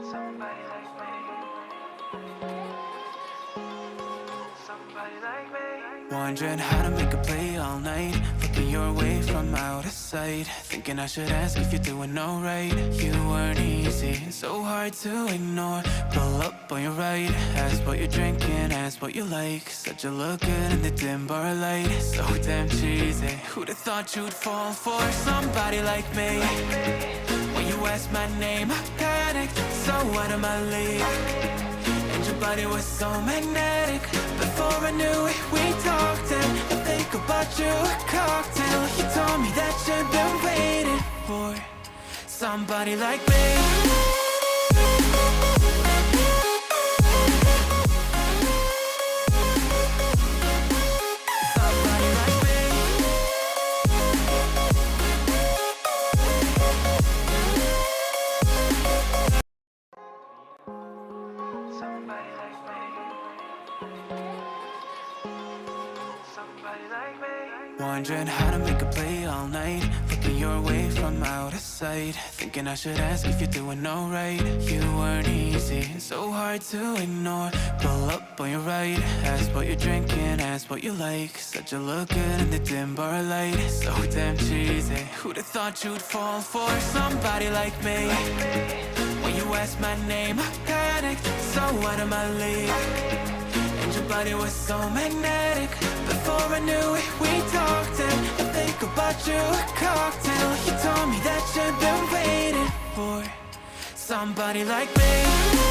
Somebody like me. Somebody like me. Wondering how to make a play all night, looking your way from out of sight, thinking I should ask if you're doing alright. You weren't easy, so hard to ignore. Pull up on your right, ask what you're drinking, ask what you like. Said you look good in the dim bar light, so damn cheesy. Who'd have thought you'd fall for somebody like me? When you asked my name, I panicked, so out of my league. And your body was so magnetic. Before I knew it, we talked, and I think about you a cocktail. You told me that you've been waiting for somebody like me. Somebody like me. Somebody like me. Wondering how to make a play all night, looking your way from out of sight, thinking I should ask if you're doing alright. You weren't easy, so hard to ignore. Pull up on your right, ask what you're drinking, ask what you like. Said you look good in the dim bar light, so damn cheesy. Who'd have thought you'd fall for somebody like me? When you asked my name, I panicked, so out of my league. And your body was so magnetic. Before I knew it, we talked, and I think about you a cocktail. You told me that you've been waiting for somebody like me.